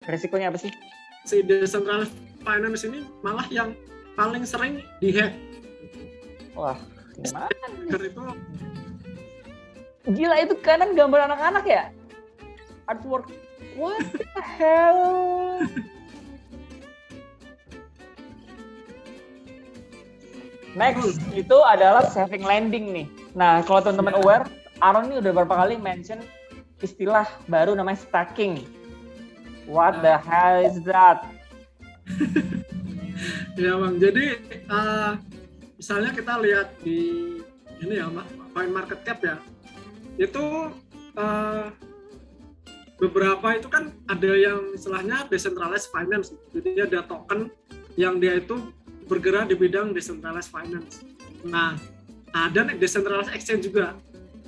Resikonya apa sih? Si decentralized finance ini malah yang paling sering dihack. Wah, gimana? Itu Gila, itu kanan gambar anak-anak ya? Artwork. What the hell? Next, itu adalah saving lending nih. Nah, kalau teman-teman aware, Aaron ini udah berapa kali mention istilah baru namanya stacking. What the hell is that? Ya Bang, jadi misalnya kita lihat di ini ya, Coin Market Cap ya, itu beberapa itu kan ada yang istilahnya decentralized finance, jadi ada token yang dia itu bergerak di bidang decentralized finance. Nah, ada decentralized exchange juga.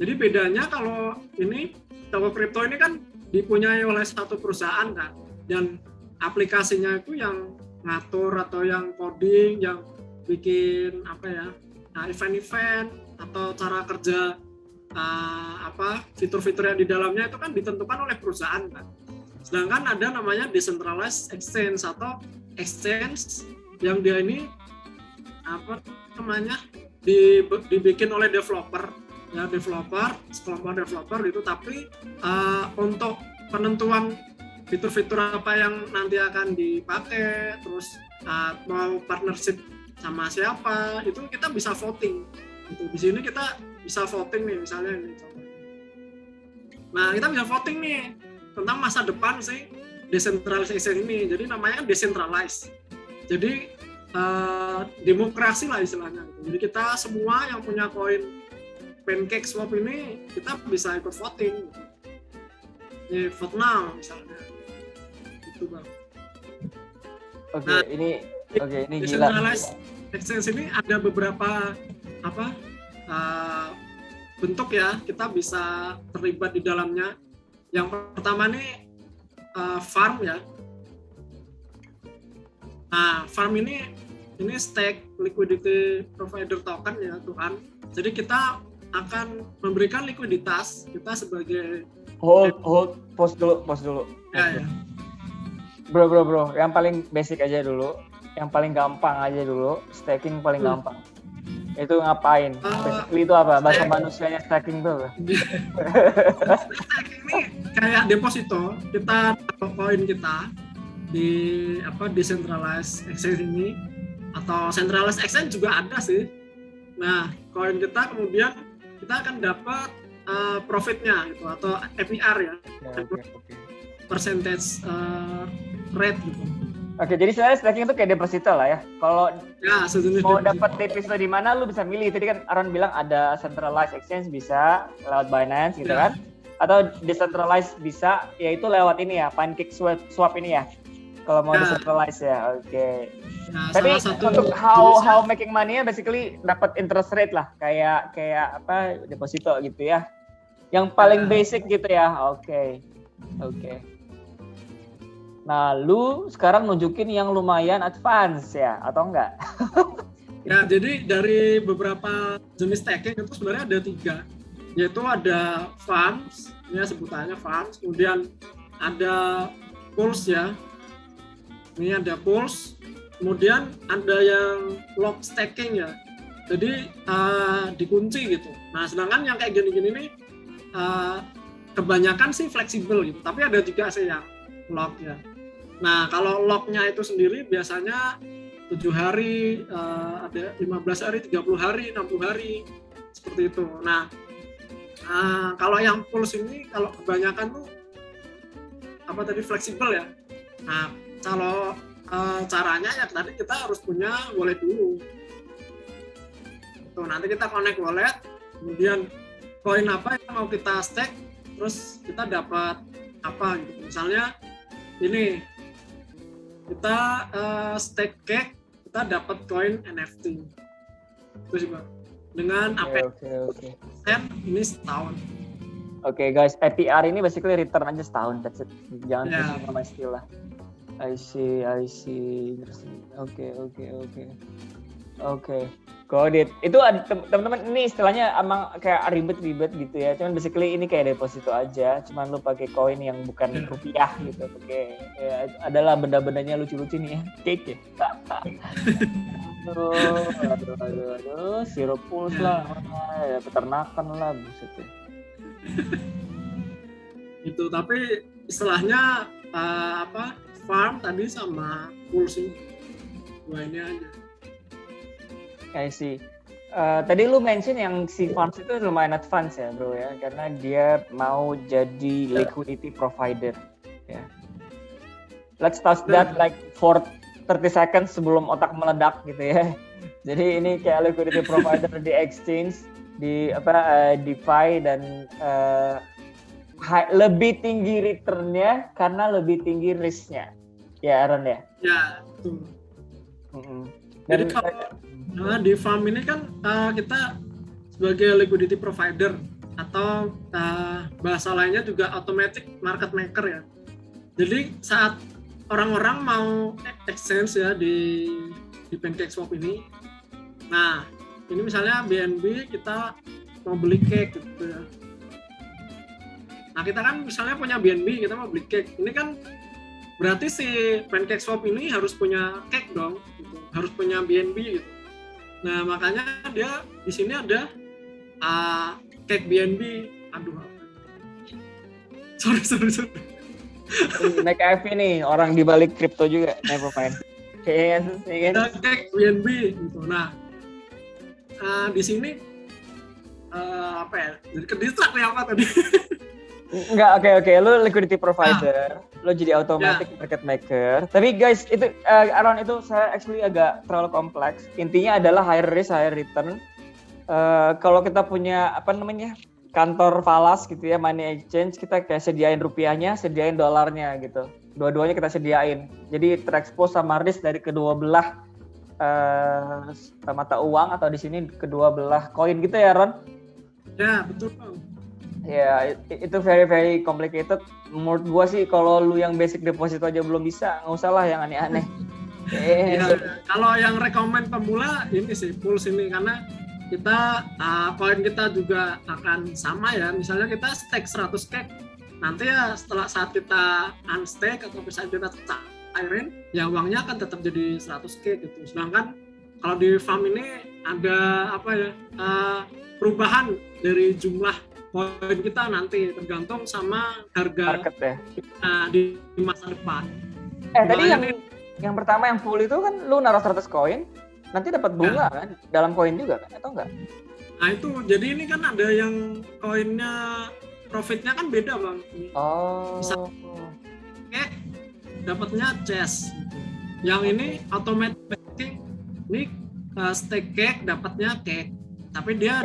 Jadi bedanya kalau ini toko kripto ini kan dipunyai oleh satu perusahaan kan, dan aplikasinya itu yang ngatur atau yang coding, yang bikin apa ya, event-event atau cara kerja fitur-fitur yang di dalamnya itu kan ditentukan oleh perusahaan kan. Sedangkan ada namanya decentralized exchange atau exchange yang dia ini dibikin oleh developer ya, sekelompok developer gitu, tapi untuk penentuan fitur-fitur apa yang nanti akan dipakai, terus mau partnership sama siapa, itu kita bisa voting gitu. Di sini kita bisa voting nih, misalnya ini contoh. Nah, kita bisa voting nih tentang masa depan si decentralized exchange ini. Jadi namanya decentralized. Jadi demokrasi lah istilahnya. Jadi kita semua yang punya koin PancakeSwap ini kita bisa ikut voting. Ini vote now misalnya. Itu Bang. Oke, ini gila. Decentralized exchange ini ada beberapa bentuk ya, kita bisa terlibat di dalamnya. Yang pertama nih farm ya. Nah, farm ini stake liquidity provider token ya Tuhan. Jadi kita akan memberikan likuiditas kita sebagai pause dulu. Ya. Bro, yang paling basic aja dulu, yang paling gampang aja dulu, staking paling gampang. Itu ngapain? Basically itu apa? Bahasa manusianya staking itu apa? Staking ini kayak deposito, kita taruh koin kita di decentralized exchange ini, atau centralized exchange juga ada sih. Nah, koin kita kemudian kita akan dapat profitnya gitu, atau APR ya, okay. Percentage rate gitu. Oke, jadi sebenarnya staking itu kayak deposito lah ya. Kalau mau dapat deposito di mana, lu bisa milih. Tadi kan Aaron bilang ada centralized exchange bisa lewat Binance gitu kan, atau decentralized bisa, yaitu lewat ini ya, PancakeSwap ini ya. Kalau mau decentralized ya, oke. Nah, tapi untuk how making money-nya basically dapat interest rate lah, kayak apa deposito gitu ya. Yang paling basic gitu ya. Oke. Nah, lu sekarang nunjukin yang lumayan advance ya, atau enggak? Ya, jadi dari beberapa jenis staking itu sebenarnya ada 3, yaitu ada farms, ya sebutannya farms, kemudian ada pools ya, ini ada pools, kemudian ada yang lock staking ya, jadi dikunci gitu. Nah, sedangkan yang kayak gini-gini nih kebanyakan sih fleksibel gitu, tapi ada juga sih yang lock ya. Nah, kalau locknya itu sendiri biasanya 7 hari, ada 15 hari, 30 hari, 60 hari, seperti itu. Nah, kalau yang pools ini, kalau kebanyakan tuh fleksibel ya. Nah, kalau caranya ya tadi kita harus punya wallet dulu. Tuh, nanti kita connect wallet, kemudian koin apa yang mau kita stake, terus kita dapat apa gitu. Misalnya ini kita stake cake, kita dapat koin NFT. Terus juga dengan Okay. Ini setahun. Oke, guys, APR ini basically return aja setahun. That's it. Jangan pusing sama istilah. I see. Oke. Godit. Itu teman-teman ini istilahnya emang kayak ribet-ribet gitu ya. Cuman basically ini kayak deposito aja. Cuman lu pakai koin yang bukan rupiah gitu. Oke. Ya, adalah benda-bendanya lucu-lucu nih ya. Cake ya. Aduh. Sirup puls lah. Ya, peternakan lah. Buset ya. Itu tapi istilahnya farm tadi sama puls ini. Dua ini aja. I see. Tadi lu mention yang si farms itu lumayan advance ya bro ya, karena dia mau jadi liquidity provider. Ya. Let's touch that like for 30 seconds sebelum otak meledak gitu ya. Jadi ini kayak liquidity provider di exchange, di DeFi dan lebih tinggi returnnya karena lebih tinggi risknya. Ya Aaron ya. Ya betul. Dan jadi kalau di farm ini kan kita sebagai liquidity provider atau bahasa lainnya juga automatic market maker ya. Jadi saat orang-orang mau exchange ya di PancakeSwap ini, nah ini misalnya BNB kita mau beli cake gitu ya. Nah kita kan misalnya punya BNB, kita mau beli cake, ini kan berarti si PancakeSwap ini harus punya cake dong, gitu. Harus punya BNB gitu. Nah makanya dia di sini ada cake BNB. Aduh, sorry. Naik AFP nih, orang di balik kripto juga, never mind. Ada cake BNB gitu. Nah di sini apa ya? Jadi kedistrak nih apa tadi? Enggak, oke. Lu liquidity provider, lu jadi automatic market maker. Tapi guys, itu Aaron itu saya actually agak terlalu kompleks. Intinya adalah higher risk, higher return. Kalau kita punya kantor falas gitu ya, money exchange, kita kayak sediain rupiahnya, sediain dolarnya gitu. Dua-duanya kita sediain. Jadi terekspos sama risk dari kedua belah mata uang atau di sini kedua belah koin gitu ya, Ron? Ya, betul Bang. Ya, itu very very complicated. Menurut gua sih kalau lu yang basic deposit aja belum bisa, nggak usah lah yang aneh-aneh. Ya, kalau yang rekomend pemula ini sih Pulse ini, karena kita koin kita juga akan sama ya. Misalnya kita stake 100 cake, nanti ya setelah saat kita unstake atau bisa kita cairin, ya uangnya akan tetap jadi 100 cake gitu. Sedangkan kalau di farm ini ada perubahan dari jumlah koin kita nanti tergantung sama harga market ya. Di masa depan. Tadi yang pertama yang full itu kan lu naruh 100 koin, nanti dapat bunga kan dalam koin juga kan atau enggak? Nah itu jadi ini kan ada yang koinnya profitnya kan beda Bang. Oh. Misal dapatnya chess. Yang ini automatic ini stake cake dapatnya cake. Tapi dia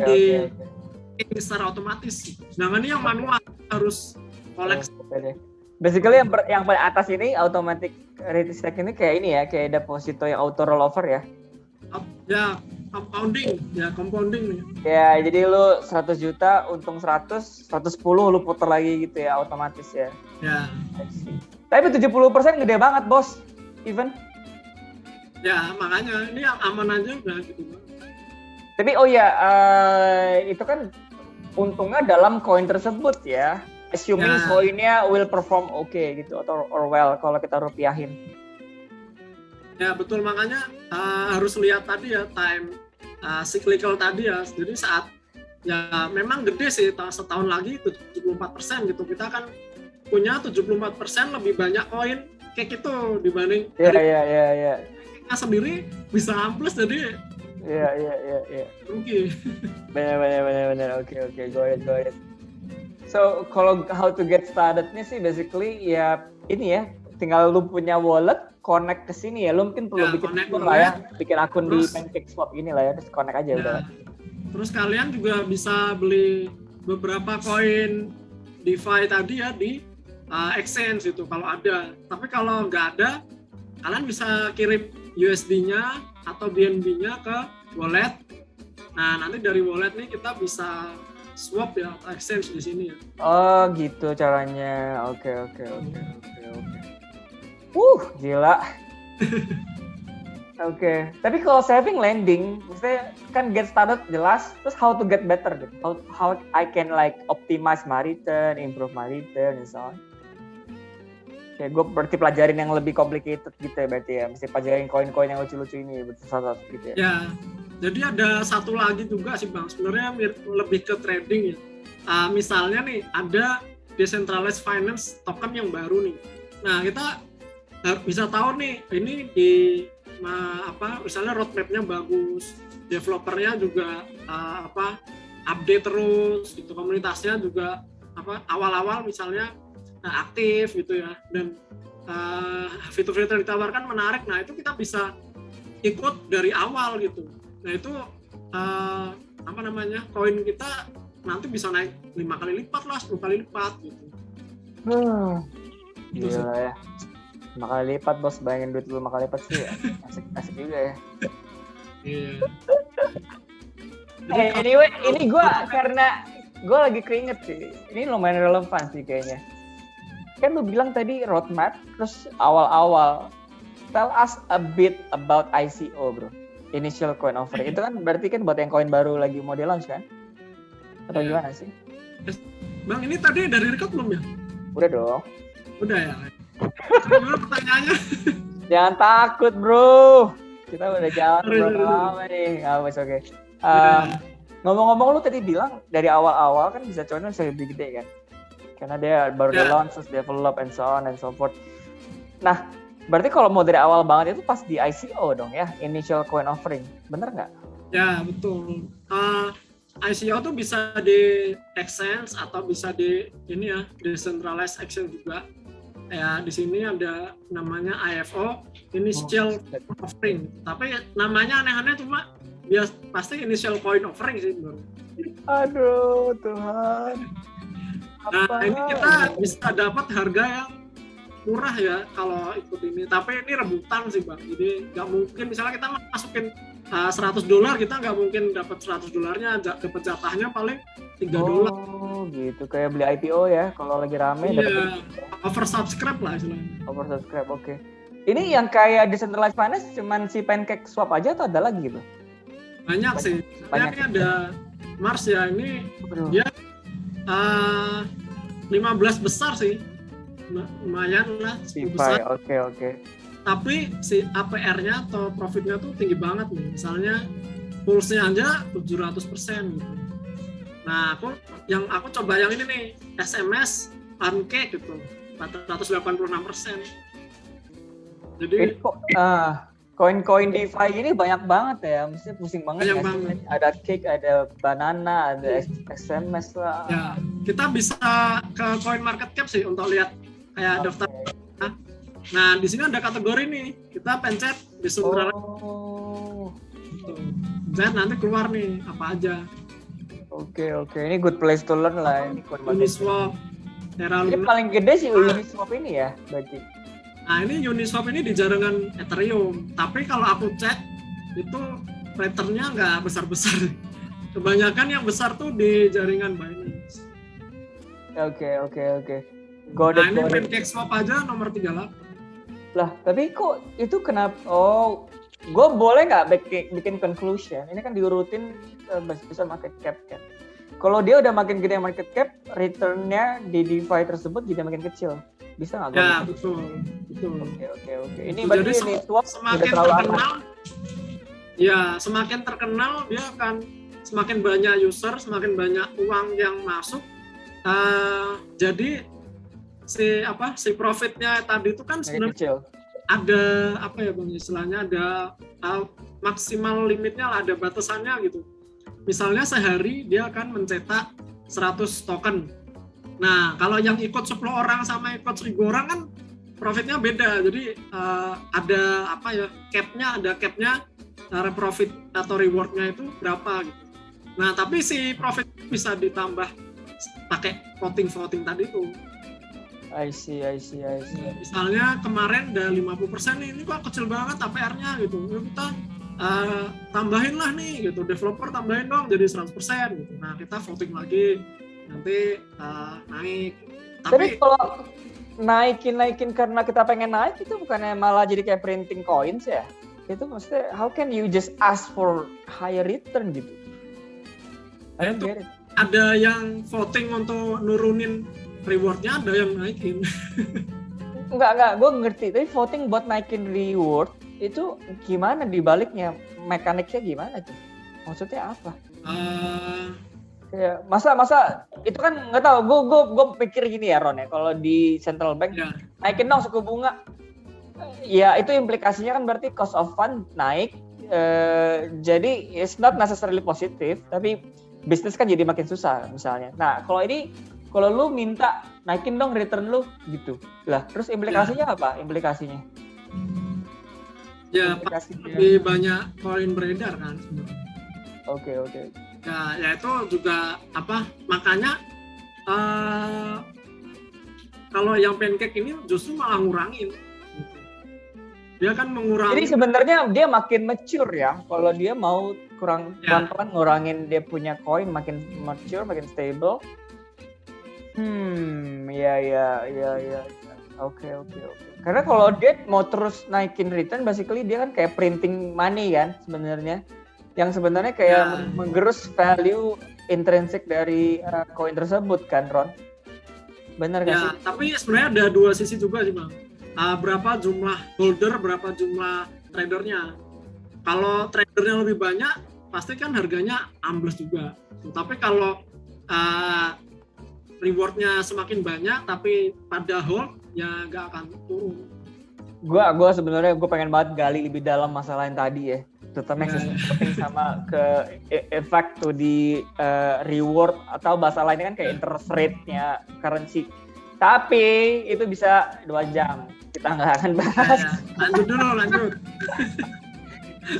secara otomatis. Sedangkan ini yang manual harus koleksi. Basically yang paling atas ini automatic stake ini kayak ini ya, kayak deposito yang auto rollover ya. Ya, compounding nih. Ya, jadi lu 100 juta untung 100, 110 lu putar lagi gitu ya otomatis ya. Ya. Tapi 70% gede banget, Bos. Even. Ya, makanya ini yang aman aja udah gitu. Tapi itu kan untungnya dalam koin tersebut ya. Assuming koinnya will perform gitu atau well kalau kita rupiahin. Ya betul, makanya harus lihat tadi ya time cyclical tadi ya. Jadi saat ya memang gede sih setahun lagi 74% gitu. Kita kan punya 74% lebih banyak koin cake itu dibanding Iya. Kita sendiri bisa ambles jadi Iya. rugi. Benar. Oke, go ahead. So, kalau how to get started-nya sih basically ya ini ya, tinggal lu punya wallet, connect ke sini ya. Lu mungkin perlu bikin akun lah ya, bikin akun di PancakeSwap ini lah ya, terus connect aja udah. Terus kalian juga bisa beli beberapa koin DeFi tadi ya di exchange itu kalau ada. Tapi kalau nggak ada, kalian bisa kirim USD-nya atau BNB-nya ke wallet. Nah, nanti dari wallet nih kita bisa swap ya, exchange di sini ya. Oh, gitu caranya. Oke. Gila. Oke. Tapi kalau saving lending, maksudnya kan get started jelas, terus how to get better gitu. How I can like optimize my return, improve my return, and so on. Kayak gue berarti pelajarin yang lebih complicated gitu ya berarti ya. Mesti pelajarin koin-koin yang lucu-lucu ini betul-betul gitu ya. Ya, jadi ada satu lagi juga sih Bang, sebenarnya lebih ke trading ya. Misalnya nih, ada decentralized finance token yang baru nih. Nah, kita bisa tahu nih, ini di misalnya roadmap-nya bagus, developernya juga update terus, gitu, komunitasnya juga awal-awal misalnya aktif gitu ya, dan fitur-fitur yang ditawarkan menarik. Nah, itu kita bisa ikut dari awal gitu. Nah, itu koin kita nanti bisa naik 5 kali lipat lah, 10 kali lipat gitu. Gila ya. 5 kali lipat bos, bayangin duit lu 5 kali lipat sih ya. Asik juga ya. Iya. Anyway, ini karena gue lagi keinget sih. Ini lumayan relevan sih kayaknya. Kan lu bilang tadi roadmap, terus awal-awal. Tell us a bit about ICO bro. Initial coin offering. Itu kan berarti kan buat yang koin baru lagi mau di-launch kan? Atau gimana sih? Bang, ini tadi dari record belum ya? Udah dong. Udah ya? Gimana pertanyaannya? Jangan takut bro, kita udah jalan berapa lama nih. Oke. Ngomong-ngomong lu tadi bilang dari awal-awal kan bisa coinnya bisa lebih gede kan, karena dia baru launch, terus develop and so on and so forth. Nah, berarti kalau mau dari awal banget itu pas di ICO dong ya, initial coin offering, bener nggak? Ya betul. ICO tuh bisa di exchange atau bisa di decentralized exchange juga. Ya, di sini ada namanya IFO, initial offering. Tapi namanya aneh-aneh, cuma pasti initial coin offering sih bro. Aduh Tuhan. Nah, ini kita bisa dapat harga yang murah ya kalau ikut ini. Tapi ini rebutan sih bang. Jadi nggak mungkin misalnya kita masukin $100, kita nggak mungkin dapat $100-nya, dapat jatahnya paling $3. Oh gitu, kayak beli IPO ya, kalau lagi rame. Iya, oversubscribe lah istilahnya. Oversubscribe, oke. Ini yang kayak decentralized finance cuman si Pancake Swap aja atau ada lagi gitu? Banyak sih. Ini ada Mars ya, ini dia 15 besar sih, lumayan lah, 10 besar. Oke. Tapi si APR-nya atau profitnya tuh tinggi banget nih. Misalnya pulse-nya aja 700% gitu. Nah, aku coba yang ini nih, SMS Pancake gitu, 486%. Jadi koin-koin DeFi ini banyak banget ya, mesti pusing banget. Ada cake, ada banana, ada SMS lah. Ya, kita bisa ke Coin Market Cap sih untuk lihat kayak daftar. Nah, di sini ada kategori nih. Kita pencet di sumber. Pencet nanti keluar nih apa aja. Oke. Ini good place to learn lah ini. Uniswap, Terra Luna. Ini paling gede sih Uniswap ini ya, berarti. Nah, ini Uniswap ini di jaringan Ethereum. Tapi kalau aku cek itu returnnya nggak besar-besar. Kebanyakan yang besar tuh di jaringan Binance. Oke. Nah, ini Pancake Swap aja nomor 38. Lah, tapi kok itu kenapa? Oh, gue boleh nggak bikin conclusion? Ini kan diurutin besar market cap kan. Kalau dia udah makin gede market cap, return-nya di DeFi tersebut jadi makin kecil. Bisa nggak? Ya, betul. Oke. Ini berarti ini swap semakin terkenal. Ya, semakin terkenal dia akan semakin banyak user, semakin banyak uang yang masuk. Jadi si profitnya tadi itu kan sebenarnya ada apa ya bang, istilahnya ada maksimal limitnya lah, ada batasannya gitu. Misalnya sehari dia akan mencetak 100 token. Nah, kalau yang ikut 10 orang sama ikut 1000 orang kan profitnya beda. Jadi ada capnya profit atau rewardnya itu berapa gitu. Nah, tapi si profit bisa ditambah pakai voting tadi tuh. I see. Misalnya kemarin udah 50% nih, ini kok kecil banget APR-nya gitu. Kita tambahin lah nih gitu, developer tambahin dong jadi 100% gitu. Nah, kita voting lagi, nanti naik. Tapi kalau naikin karena kita pengen naik itu bukannya malah jadi kayak printing coins ya? Itu maksudnya how can you just ask for higher return gitu? I don't get it. Ada yang voting untuk nurunin rewardnya, ada yang naikin. Enggak, gue ngerti. Tapi voting buat naikin reward itu gimana dibaliknya? Mekaniknya gimana tuh? Maksudnya apa? Kayak masa itu kan nggak tahu. Gue pikir gini ya Ron ya. Kalau di central bank naikin dong suku bunga. Ya itu implikasinya kan berarti cost of fund naik. Jadi it's not necessarily positif, tapi bisnis kan jadi makin susah misalnya. Nah kalau lu minta naikin dong return lu gitu. Lah terus implikasinya apa? Implikasinya? Ya lebih banyak koin beredar kan sebenarnya. Oke. Ya itu juga makanya kalau yang pancake ini justru malah ngurangin. Dia kan mengurangi. Jadi sebenarnya dia makin mature ya. Kalau dia mau pelan-pelan ngurangin dia punya koin makin mature, makin stable. Ya. Oke. Karena kalau dia mau terus naikin return, basically dia kan kayak printing money kan sebenarnya. Yang sebenarnya kayak menggerus value intrinsik dari koin tersebut kan, Ron? Benar nggak sih? Tapi sebenarnya ada dua sisi juga sih, Bang. Berapa jumlah holder, berapa jumlah tradernya. Kalau tradernya lebih banyak, pasti kan harganya ambles juga. Tapi kalau rewardnya semakin banyak, tapi pada hold, ya nggak akan turun. Gue sebenarnya pengen banget gali lebih dalam masalah yang tadi ya. Terutama sama ke efek tuh di reward atau bahasa lainnya kan kayak interest rate-nya currency. Tapi itu bisa 2 jam. Kita nggak akan bahas. Lanjut.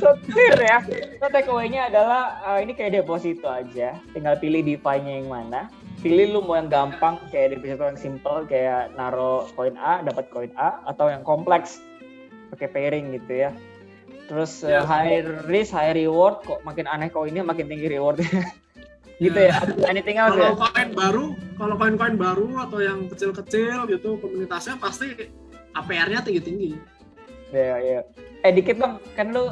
So clear ya. So takeaway-nya adalah ini kayak deposito aja. Tinggal pilih DeFi-nya yang mana. Pilih lu mau yang gampang kayak deposito yang simple kayak naro koin A dapat koin A, atau yang kompleks pakai pairing gitu ya. Terus high risk high reward, kok makin aneh koinnya makin tinggi rewardnya. Gitu ya. Anything else ya? Kalau koin-koin baru atau yang kecil-kecil gitu komunitasnya pasti APR-nya tinggi-tinggi. Ya. Dikit Bang, kan lu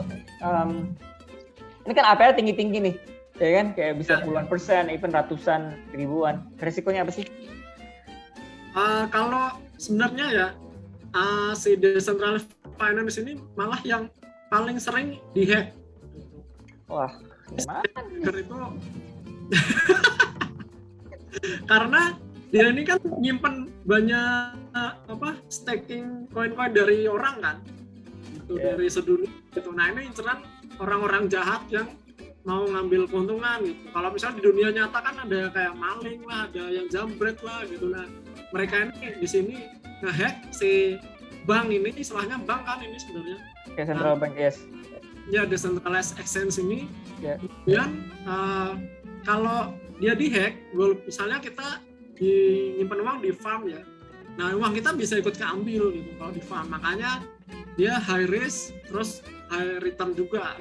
ini kan APR tinggi-tinggi nih. Ya kan kayak bisa puluhan persen, even ratusan ribuan. Resikonya apa sih? Kalau sebenarnya ya si decentralized finance ini malah yang paling sering dihack. Wah, gimana? Itu karena dia ini kan nyimpen banyak staking koin-koin dari orang kan, itu dari sedunia gitu. Nah ini inceran orang-orang jahat yang mau ngambil keuntungan gitu. Kalau misalnya di dunia nyata kan ada kayak maling lah, ada yang jambret lah gitu. Nah mereka ini di sini ngehack si bank ini, istilahnya bank kan ini sebenarnya. Kayak central bank, yes. Ya decentralized exchange ini. Kemudian kalau dia dihack, misalnya kita nyimpen uang di farm ya. Nah uang kita bisa ikut keambil gitu kalau di farm. Makanya dia high risk terus high return juga.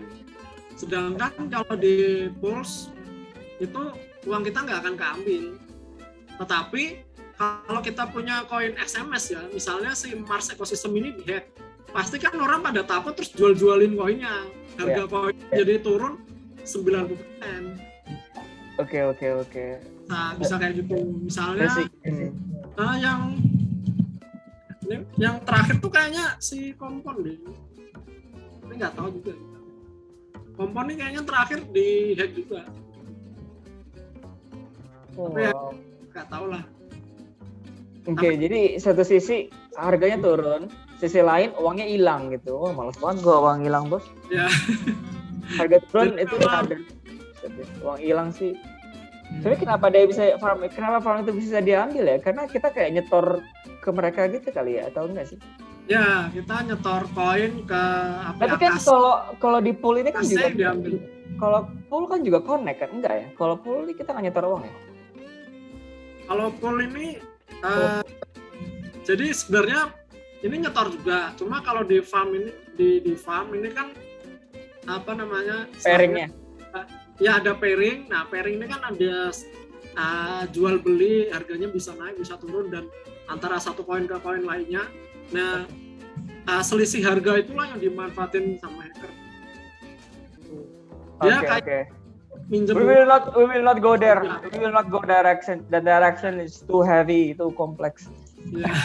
Sedangkan kalau di pools itu uang kita nggak akan keambil. Tetapi kalau kita punya koin XMS ya, misalnya si Mars Ecosystem ini dihack, pasti kan orang pada takut terus jual-jualin koinnya. Harga koin jadi turun 90%. Oke. Nah, bisa kayak gitu. Misalnya yang terakhir tuh kayaknya si Kompon deh. Tapi nggak tahu juga. Kompon ini kayaknya terakhir di hack juga. Tapi ya nggak tahu lah. Oke, jadi satu sisi harganya turun, sisi lain uangnya hilang gitu. Wah, males banget gua uang hilang, Bos. Ya. Harga turun itu ada. Uang hilang sih. Tapi kenapa farm itu bisa diambil ya? Karena kita kayak nyetor ke mereka gitu kali ya, atau enggak sih? Ya, kita nyetor koin ke Tapi kan kalau di pool ini kan juga diambil. Kalau pool kan juga connect kan? Enggak ya? Kalau pool ini kita nggak nyetor uang ya? Kalau pool ini jadi sebenarnya ini nyetor juga. Cuma kalau di farm ini di farm ini kan pairingnya. Ya ada pairing. Nah pairing ini kan ada jual beli, harganya bisa naik bisa turun dan antara satu koin ke koin lainnya. Nah selisih harga itulah yang dimanfaatin sama hacker. Dia kayak minjem. We will not go there. We will not go direction. The direction is too heavy, too complex. Yeah.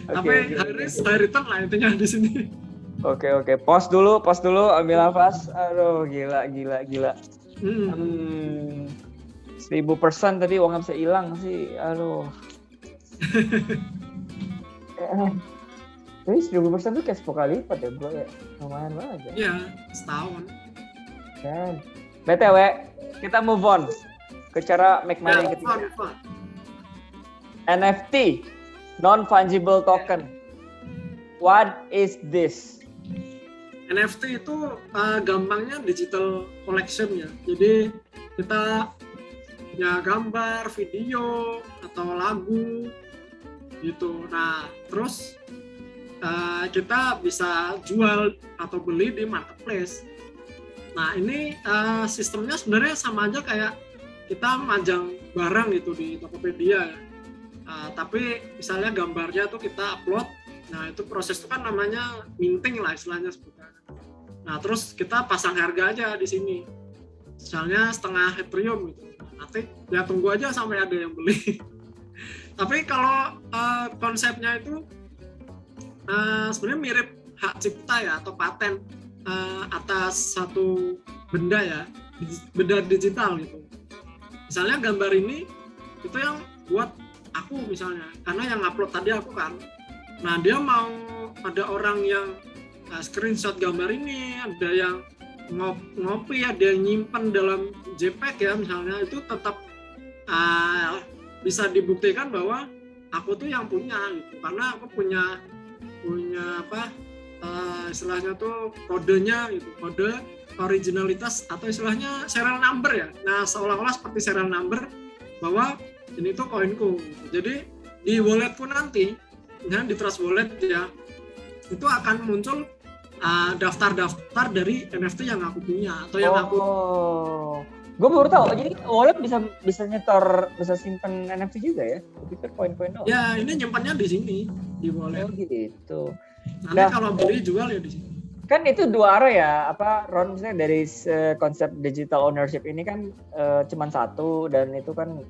Tapi high risk, high return lah intinya di sini. Oke. Pause dulu, ambil nafas. Aduh, gila. 1000% tadi uangnya bisa hilang sih. Aduh. Tapi 1000% tuh kayak 10 kali lipat ya bro ya. Lumayan banget ya. Iya, setahun. Kan. BTW, kita move on ke cara make money yang ketiga. NFT, non-fungible token. What is this? NFT itu gampangnya digital collection ya. Jadi kita punya gambar, video, atau lagu gitu. Nah, terus kita bisa jual atau beli di marketplace. Nah, ini sistemnya sebenarnya sama aja kayak kita majang barang gitu di Tokopedia ya. Tapi misalnya gambarnya tuh kita upload, nah itu proses itu kan namanya minting lah istilahnya sebutnya. Nah terus kita pasang harga aja di sini, misalnya setengah Ethereum gitu. Nanti ya tunggu aja sampai ada yang beli. Tapi kalau konsepnya itu sebenarnya mirip hak cipta ya atau paten atas satu benda ya, benda digital gitu. Misalnya gambar ini itu yang buat aku misalnya, karena yang upload tadi aku kan. Nah dia mau ada orang yang screenshot gambar ini, ada yang ngopi, ada yang nyimpen dalam JPEG ya misalnya, itu tetap bisa dibuktikan bahwa aku tuh yang punya gitu, karena aku punya istilahnya tuh kodenya gitu, kode originalitas atau istilahnya serial number ya. Nah seolah-olah seperti serial number bahwa ini tuh koinku. Jadi di walletku nanti, ya, di Trust Wallet ya, itu akan muncul daftar-daftar dari NFT yang aku punya atau yang aku. Gue baru tahu. Jadi wallet bisa nyetor, bisa simpen NFT juga ya? Pikir poin-poin doang. Ya ini nyimpannya di sini di wallet. Oh gitu. Nanti kalau beli jual ya di sini. Kan itu dua arah ya, Ron, misalnya dari konsep digital ownership ini kan cuma satu, dan itu kan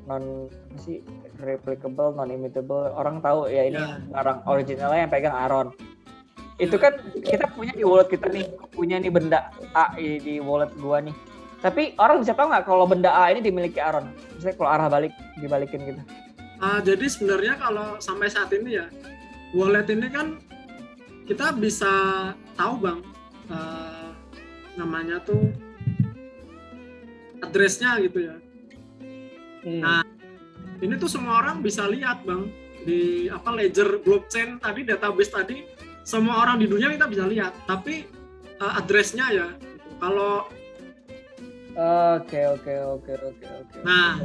replicable, non-immutable. Orang tahu ya ini barang originalnya yang pegang Aaron. Itu kan kita punya di wallet kita nih, punya nih benda A di wallet gua nih. Tapi orang bisa tahu nggak kalau benda A ini dimiliki Aaron? Misalnya kalau arah balik, dibalikin gitu. Jadi sebenarnya kalau sampai saat ini ya, wallet ini kan kita bisa tahu bang, namanya tuh addressnya gitu ya. Nah ini tuh semua orang bisa lihat bang di ledger blockchain tadi, database tadi, semua orang di dunia kita bisa lihat. Tapi addressnya ya, kalau Oke. Nah,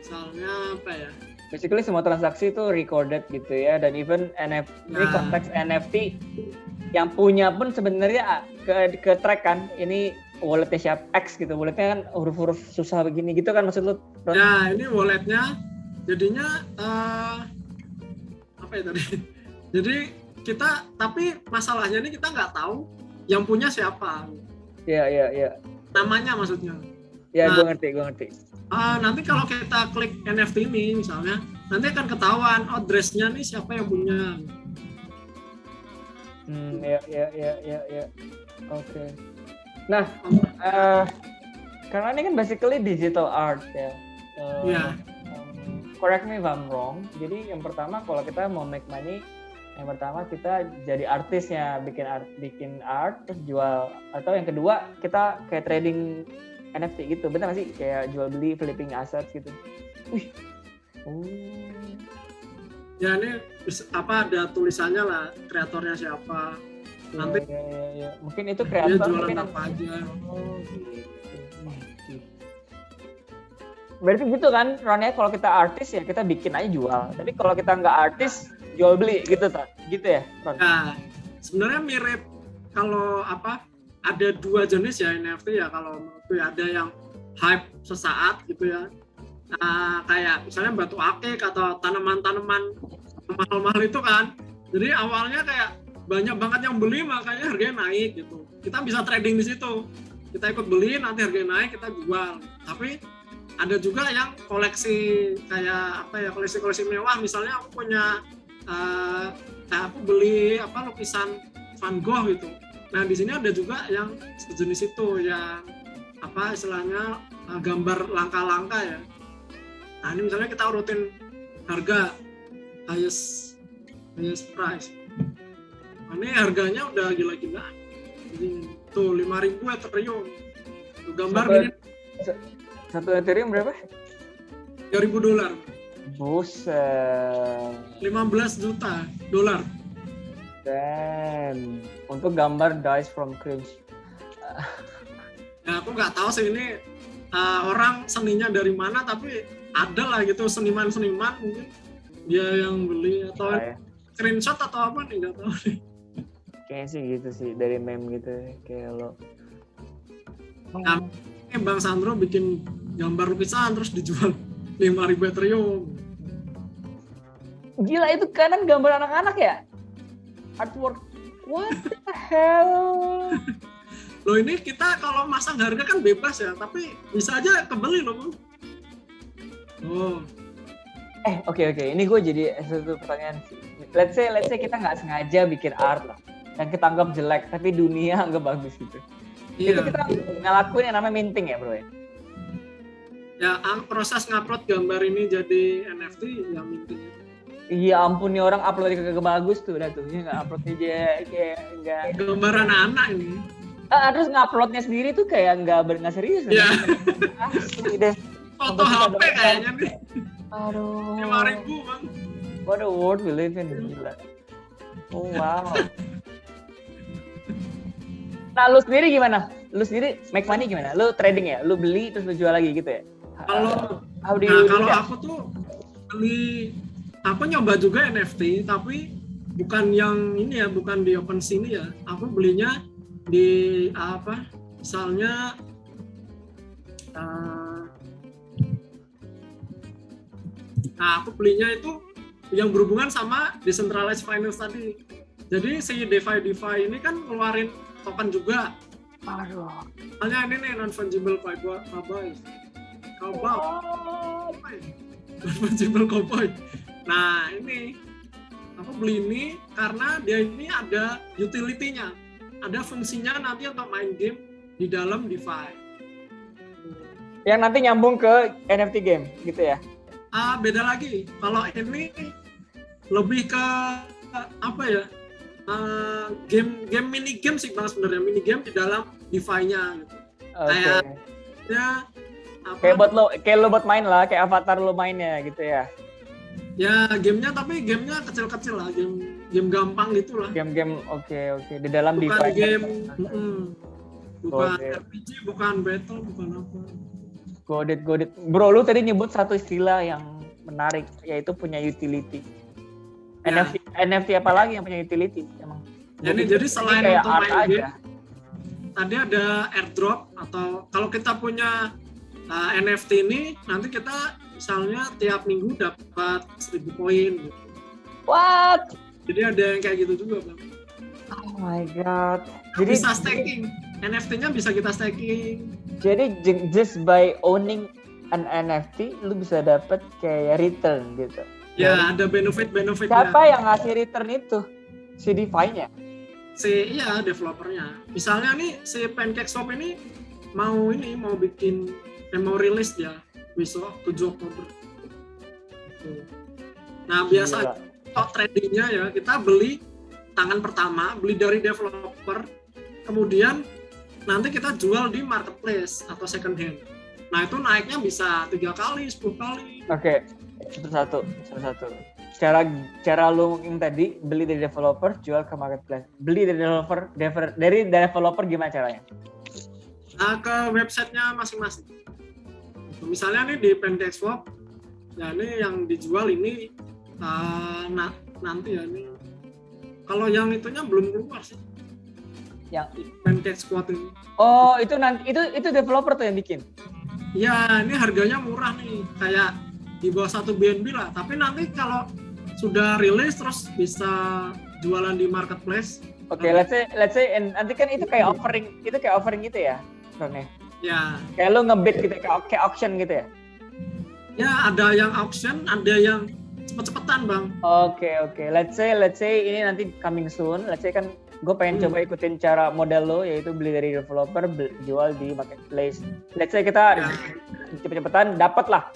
misalnya apa ya? Basically semua transaksi itu recorded gitu ya, dan even NFT, ini konteks NFT yang punya pun sebenarnya ke track kan, ini walletnya siapa X gitu, walletnya kan huruf-huruf susah begini gitu kan maksud lu? Ya ini walletnya jadinya apa ya tadi? Jadi kita, tapi masalahnya ini kita nggak tahu yang punya siapa. Iya. Namanya maksudnya. Ya, gue ngerti. Nanti kalau kita klik NFT ini misalnya, nanti akan ketahuan address-nya nih siapa yang punya. Ya. Oke. Nah, karena ini kan basically digital art ya. Correct me if I'm wrong. Jadi yang pertama kalau kita mau make money, yang pertama kita jadi artisnya, bikin art terus jual, atau yang kedua kita kayak trading NFT gitu, benar nggak sih? Kayak jual beli, flipping assets gitu. Ya ini ada tulisannya lah, kreatornya siapa. Nanti ya. Mungkin itu kreator, dia jualan mungkin apa aja. Gitu. Berarti gitu kan, Ron, ya, kalau kita artis ya kita bikin aja jual. Tapi kalau kita nggak artis, jual beli gitu ya, Ron? Nah, sebenarnya mirip kalau ada dua jenis ya NFT ya, kalau menurutku ya, ada yang hype sesaat gitu ya. Kayak misalnya batu akik atau tanaman-tanaman mahal-mahal itu kan. Jadi awalnya kayak banyak banget yang beli, makanya harganya naik gitu. Kita bisa trading di situ. Kita ikut beli, nanti harganya naik, kita jual. Tapi ada juga yang koleksi kayak apa ya, koleksi mewah. Misalnya aku punya aku beli lukisan Van Gogh gitu. Nah di sini ada juga yang sejenis itu, yang apa istilahnya gambar langka-langka ya. Nah ini misalnya kita urutin harga highest price. Nah, ini harganya udah gila-gila. Jadi tuh 5.000 Ethereum. Tuh gambar gini. Satu Ethereum berapa? $3.000. Buset. 15 juta dolar. Dan untuk gambar Dice from Cringe. Ya aku nggak tahu sih ini orang seninya dari mana, tapi ada lah gitu seniman-seniman mungkin dia yang beli atau screenshot atau apa nih, nggak tahu nih. Kayaknya sih gitu sih, dari meme gitu kayak lo. Nah, ini Bang Sandro bikin gambar lukisan terus dijual 5.000 Ethereum. Gila, itu kanan gambar anak-anak ya? Artwork. What the hell? Loh ini kita kalau masang harga kan bebas ya, tapi bisa aja kebeli loh Bang. Oh. Oke. Ini gue jadi satu pertanyaan. Let's say kita nggak sengaja bikin art lah, yang kita anggap jelek, tapi dunia anggap bagus gitu. Iya. Itu kita ngelakuin yang namanya minting ya bro ya? Ya, proses ngupload gambar ini jadi NFT ya minting. Iya ampun, nih orang upload kagak bagus tuh, udah tuh, nggak uploadnya aja kayak nggak. Gambar anak-anak ini. Terus nguploadnya sendiri tuh kayak nggak serius. Iya. Asli deh. Foto HP kayaknya nih. Aduh. 5.000 Bang. What a world we live in, gila. Oh wow. Nah lu sendiri gimana? Lu sendiri make money gimana? Lu trading ya? Lu beli terus lu jual lagi gitu ya? Kalau aku tuh beli, aku nyoba juga NFT, tapi bukan yang ini ya, bukan di OpenSea ini ya. Aku belinya di misalnya aku belinya itu yang berhubungan sama decentralized finance tadi. Jadi si DeFi ini kan ngeluarin token juga. Aduh. Misalnya ini nih non-fungible cowboy. Non-fungible cowboy. Nah ini aku beli ini karena dia ini ada utility-nya, ada fungsinya nanti untuk main game di dalam DeFi. Yang nanti nyambung ke NFT game gitu ya? Beda lagi. Kalau ini lebih ke apa ya? Game mini game sih Bang sebenarnya, mini game di dalam DeFi-nya gitu. Okay. Kayak kayak lo buat main lah, kayak avatar lo mainnya gitu ya. Ya gamenya, tapi gamenya kecil-kecil lah, game gampang gitu lah. Game oke di dalam bukan DeFi. Game, bukan RPG, bukan battle, bukan apa. Got it. Bro, lu tadi nyebut satu istilah yang menarik, yaitu punya utility. Ya. NFT apa lagi yang punya utility emang? Jadi selain untuk main game, aja. Tadi ada airdrop, atau kalau kita punya NFT ini, nanti kita misalnya tiap minggu dapat 1.000 poin gitu. What? Jadi ada yang kayak gitu juga Bang. Oh my god. Jadi bisa staking. NFT-nya bisa kita staking. Jadi just by owning an NFT, lu bisa dapat kayak return gitu. Ya, ada benefitnya. Siapa yang ngasih return itu? Si DeFi-nya? Iya, developernya. Misalnya nih, si PancakeSwap ini mau rilis dia besok 7 Oktober. Nah, biasa kalau tradingnya ya, kita beli tangan pertama, beli dari developer, kemudian nanti kita jual di marketplace atau second hand. Nah, itu naiknya bisa 3 kali, 10 kali. Oke. Satu. Cara lu mungkin tadi beli dari developer, jual ke marketplace. Beli dari developer gimana caranya? Nah, ke websitenya masing-masing. Misalnya nih di PancakeSwap, ya ini yang dijual ini nanti ya ini. Kalau yang itunya belum keluar sih. Yang PancakeSwap ini. Oh, itu nanti itu developer tuh yang bikin. Ya, ini harganya murah nih, kayak di bawah 1 BNB lah. Tapi nanti kalau sudah rilis terus bisa jualan di marketplace. Oke, let's say nanti kan itu kayak offering gitu ya, Ron ya? Ya. Kayak lo ngebid gitu, kayak auction gitu ya? Ya, ada yang auction, ada yang cepet-cepetan, Bang. Oke. Let's say ini nanti coming soon. Let's say kan gue pengen coba ikutin cara model lo, yaitu beli dari developer, jual di marketplace. Let's say kita cepet-cepetan dapat lah.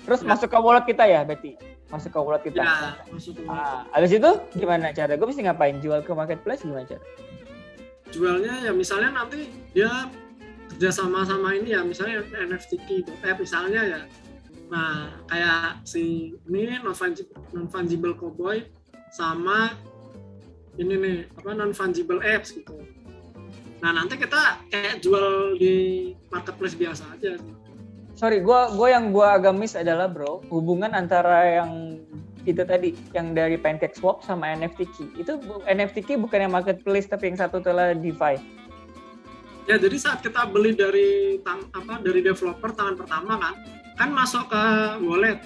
Terus masuk ke wallet kita ya, berarti? Masuk ke wallet kita. Ya, masuk ke wallet. Habis itu gimana cara? Gue mesti ngapain? Jual ke marketplace gimana cara? Jualnya ya misalnya nanti dia kerjasama sama ini ya, misalnya NFT.app misalnya ya. Nah, kayak si ini non-fungible cowboy sama ini nih non-fungible apps gitu. Nah, nanti kita kayak jual di marketplace biasa aja. Sorry, yang gue agak miss adalah bro, hubungan antara yang itu tadi, yang dari PancakeSwap sama NFT Key. Itu NFT Key bukan yang marketplace, tapi yang satu adalah DeFi. Ya, jadi saat kita beli dari developer tangan pertama kan masuk ke wallet.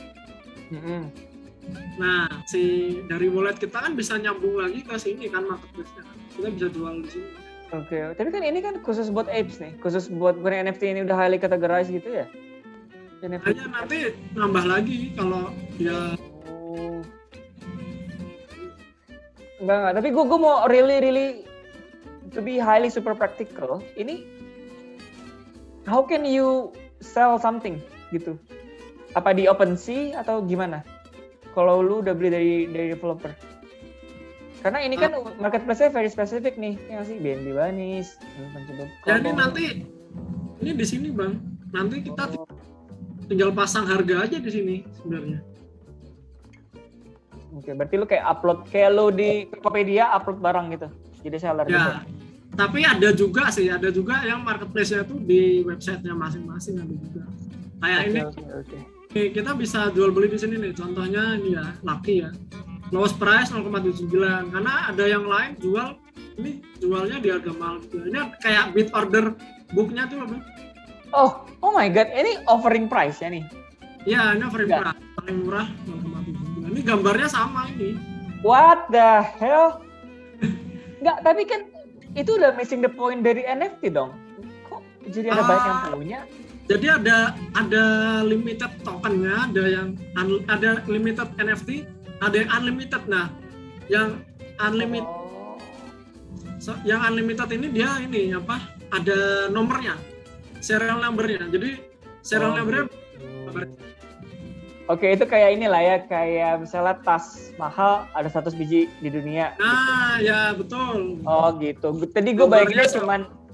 Mm-hmm. Nah, dari wallet kita kan bisa nyambung lagi ke sini kan marketplace-nya. Kita bisa jual di sini. Oke. Tapi kan ini kan khusus buat apes nih, khusus buat NFT ini udah highly categorized gitu ya? Hanya nanti nambah lagi kalau ya. Enggak. Tapi gue mau really to be highly super practical. Ini how can you sell something gitu? Apa di OpenSea atau gimana? Kalau lu udah beli dari developer. Karena ini kan marketplace-nya very specific nih, ya sih BNB Banis. Jadi nanti ini di sini Bang. Nanti kita tinggal pasang harga aja di sini sebenarnya. Oke, berarti lu kayak upload, kayak lu di Tokopedia upload barang gitu. Jadi seller ya, gitu. Tapi ada juga yang marketplace-nya tuh di website-nya masing-masing ada juga. Kayak ini. Kita bisa jual beli di sini nih. Contohnya ini ya, Lucky ya. Lowest price 0,79 karena ada yang lain jualnya di harga mahal gitu. Ini kayak bid order book-nya tuh Bang. Oh my god, ini offering price ya nih? Iya, ini offering price paling murah 0,79. Ini gambarnya sama ini. What the hell? Enggak, tapi kan itu udah missing the point dari NFT dong. Kok jadi ada banyak yang punya? Jadi ada limited tokennya, ada limited NFT, ada yang unlimited. Nah, yang unlimited yang unlimited ini dia ada nomornya. Serial number-nya. Jadi serial number-nya Oke, itu kayak inilah ya, kayak misalnya tas mahal ada 100 biji di dunia. Nah, gitu. Ya betul. Oh gitu. Tadi gue bayanginnya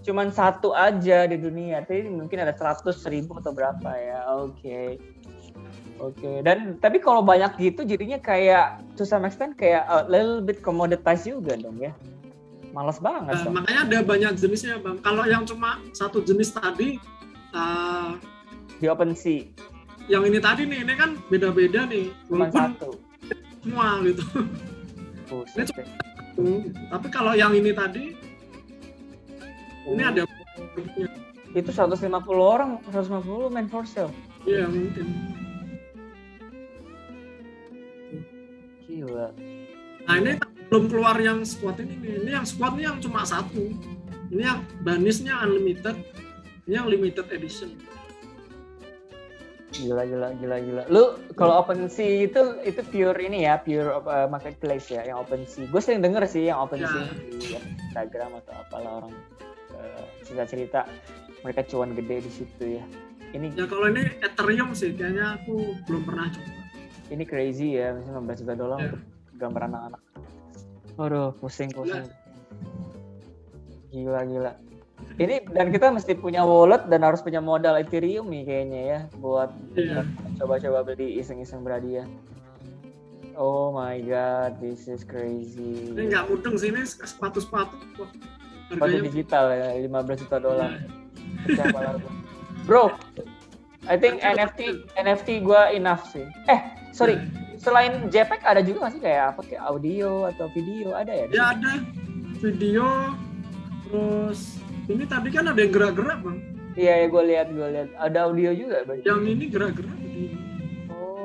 cuman satu aja di dunia. Tapi mungkin ada 100, 1000 atau berapa ya. Oke. Dan tapi kalau banyak gitu jadinya kayak to some extent kayak a little bit commoditized juga dong ya. Males banget. Makanya ada banyak jenisnya Bang. Kalau yang cuma satu jenis tadi di OpenSea. Yang ini tadi nih, ini kan beda-beda nih. Cuma satu. Semua gitu. Ini cuma satu. Tapi kalau yang ini tadi, ini ada. Itu 150 orang, 150 main for sale. Iya mungkin. Gila. Nah ini belum keluar yang squad ini nih. Ini yang squad ini yang cuma satu. Ini yang banisnya unlimited. Ini yang limited edition. Gila. Lu kalau OpenSea itu pure ini ya, pure marketplace ya, yang OpenSea. Gue sering denger sih yang OpenSea di Instagram atau apalah orang cerita-cerita mereka cuan gede di situ ya. Ini ya kalau ini Ethereum sih, kayaknya aku belum pernah coba. Ini crazy ya, misalnya $15 juta untuk gambar anak-anak. Aduh, pusing. Gila. Ini dan kita mesti punya wallet dan harus punya modal Ethereum nih kayaknya ya buat coba-coba beli iseng-iseng berhadiah. Oh my god, this is crazy. Ini nggak mudeng sih, ini sepatu-sepatu. Sepatu digital ya, $15 juta. Bro, I think NFT gue enough sih. Sorry, selain JPEG ada juga nggak sih kayak audio atau video ada ya? Ya ada video, terus ini tadi kan ada yang gerak-gerak Bang. Iya ya gue lihat. Ada audio juga. Yang ini gerak-gerak.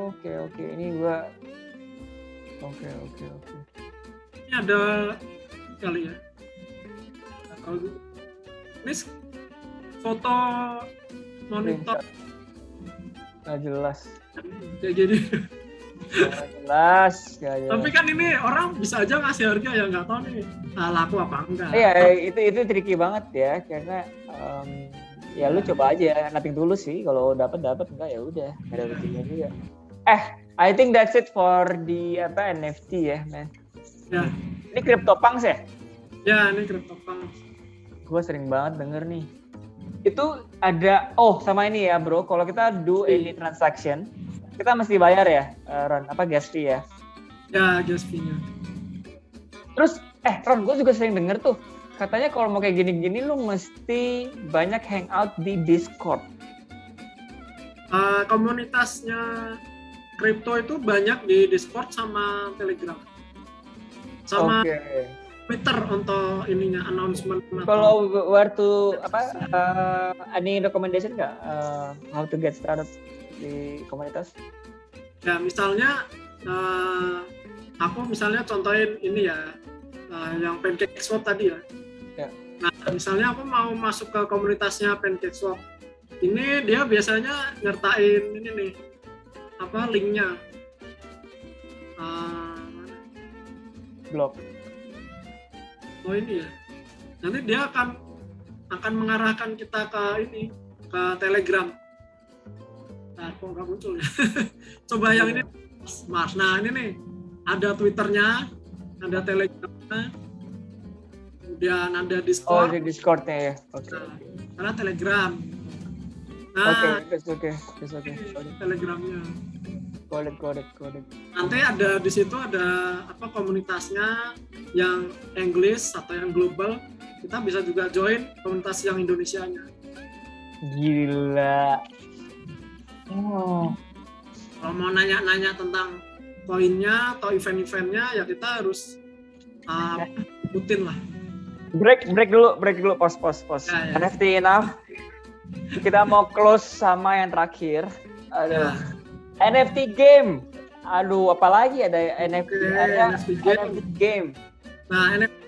Oke. Ini gue Oke. Ini ada kali ya. Ini foto monitor nggak jelas. Kayak gini. Nggak jelas. Tapi kan ini orang bisa aja ngasih harga ya, nggak tahu nih laku apa enggak. Iya, itu tricky banget ya, karena ya lu coba aja, nothing tulus sih. Kalau dapat enggak ya udah, nggak ada ruginya juga. I think that's it for the NFT ya, man. Ya. Ini CryptoPunks ya? Ya, ini CryptoPunks. Gue sering banget denger nih. Itu ada, sama ini ya bro, kalau kita do any transaction, kita mesti bayar ya, Ron, gas fee ya? Ya, gas fee-nya. Terus, Ron, gue juga sering denger tuh, katanya kalau mau kayak gini-gini lu mesti banyak hangout di Discord. Komunitasnya kripto itu banyak di Discord sama Telegram. Sama Twitter untuk ininya announcement. Kalau where to any recommendation nggak how to get started di komunitas? Ya misalnya aku misalnya contohin ini ya yang PancakeSwap tadi ya. Nah misalnya aku mau masuk ke komunitasnya PancakeSwap. Ini dia biasanya nyertain ini nih linknya. Blog. Oh ini ya. Nanti dia akan mengarahkan kita ke Telegram. Nah, kok nggak muncul ya? Coba yang ini, Mas. Nah ini nih, ada Twitternya, ada Telegramnya, kemudian ada Discord. Oh, di Discordnya ya. Oke. Karena Telegram. Nah, oke. Telegramnya. Got it. Nanti ada di situ ada komunitasnya yang English atau yang global. Kita bisa juga join komunitas yang Indonesianya. Gila. Kalau mau nanya-nanya tentang koinnya atau event-eventnya ya kita harus ikutin lah. Break dulu, pause. Ya. NFT enough. Kita mau close sama yang terakhir. Aduh. NFT game. Aduh, apalagi ada NFT game. Nah, NFT